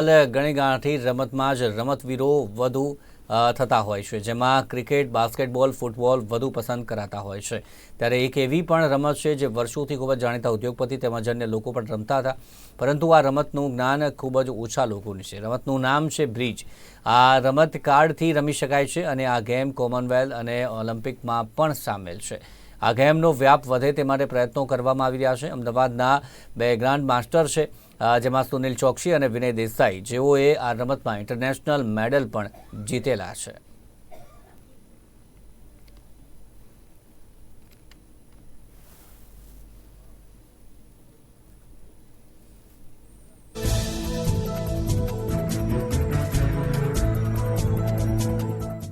ગણીગાંઠી રમતમાં જ રમતવીરો વધુ થતા હોય છે, જેમાં ક્રિકેટ, બાસ્કેટબોલ, ફૂટબોલ વધુ પસંદ કરાતા હોય છે. ત્યારે એક એવી પણ રમત છે જે વર્ષોથી ખૂબ જ જાણીતા ઉદ્યોગપતિ તેમજ અન્ય લોકો પણ રમતા હતા, પરંતુ આ રમતનું જ્ઞાન ખૂબ જ ઓછા લોકોને છે. રમતનું નામ છે બ્રિજ. આ રમત કાર્ડથી રમી શકાય છે અને આ ગેમ કોમનવેલ્થ અને ઓલિમ્પિકમાં પણ સામેલ છે. આ ગેમનો વ્યાપ વધે તે માટે પ્રયત્નો કરવામાં આવી રહ્યા છે. અમદાવાદના બે ગ્રાન્ડ માસ્ટર છે, જેમાં સુનિલ ચોકસી અને વિનય દેસાઈ, જેઓએ આ રમતમાં ઇન્ટરનેશનલ મેડલ પણ જીતેલા છે.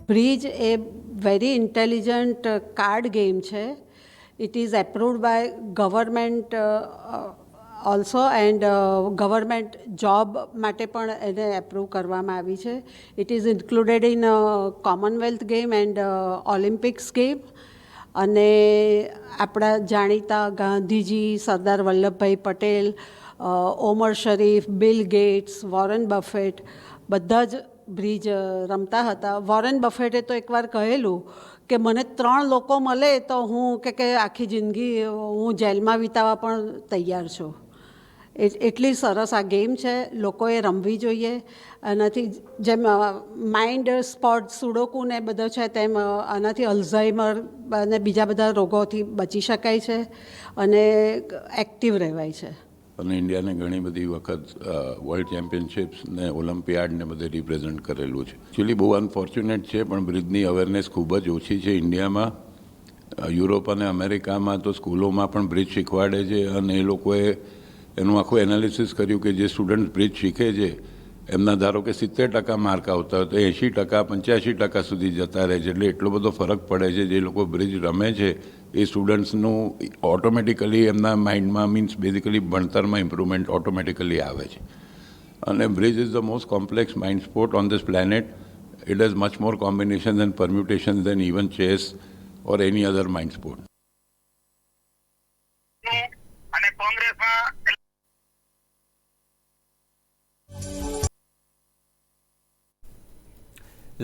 Bridge a very intelligent card game છે. It is approved by government also and government job માટે પણ એને એપ્રૂવ કરવામાં આવી છે. It is included in Commonwealth game and Olympics game. અને આપણા જાણીતા Gandhiji, Sardar Vallabhbhai Patel, Omar Sharif, Bill Gates, Warren Buffett બધા જ બ્રિજ રમતા હતા. વોરન બફેટે તો એકવાર કહેલું કે મને 3 લોકો મળે તો હું કે આખી જિંદગી હું જેલમાં વિતાવવા પણ તૈયાર છું. એટલી સરસ આ ગેમ છે, લોકોએ રમવી જોઈએ. આનાથી જેમ માઇન્ડ સ્પોટ, સુડોકુ ને બધો છે, તેમ આનાથી અલ્ઝાઇમર અને બીજા બધા રોગોથી બચી શકાય છે અને એક્ટિવ રહેવાય છે. અને ઇન્ડિયાને ઘણી બધી વખત વર્લ્ડ ચેમ્પિયનશિપ્સ ને ઓલિમ્પિયાડ ને બધે રિપ્રેઝેન્ટ કરેલું છે. એકચ્યુઅલી બહુ અનફોર્ચ્યુનેટ છે, પણ બ્રિજની અવેરનેસ ખૂબ જ ઓછી છે ઇન્ડિયામાં. યુરોપ અને અમેરિકામાં તો સ્કૂલોમાં પણ બ્રિજ શીખવાડે છે અને એ લોકોએ એનું આખું એનાલિસિસ કર્યું કે જે સ્ટુડન્ટ બ્રિજ શીખે છે એમના ધારો કે 70% માર્ક આવતા હોય તો 80%, 85% સુધી જતા રહે છે. એટલે એટલો બધો ફરક પડે છે. જે લોકો બ્રિજ રમે છે એ સ્ટુડન્ટ્સનું ઓટોમેટિકલી એમના માઇન્ડમાં મીન્સ બેઝિકલી ભણતરમાં ઇમ્પ્રુવમેન્ટ ઓટોમેટિકલી આવે છે. અને bridge is the most complex mind sport on this planet. It has much more combination and permutation than even chess or any other mind sport.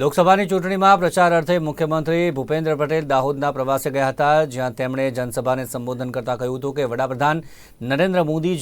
લોકસભાની ચૂંટણીમાં પ્રચાર અર્થે મુખ્યમંત્રી ભૂપેન્દ્ર પટેલ દાહોદના પ્રવાસે ગયા હતા, જ્યાં તેમણે જનસભાને સંબોધન કરતા કહ્યું હતું કે વડાપ્રધાન નરેન્દ્ર મોદી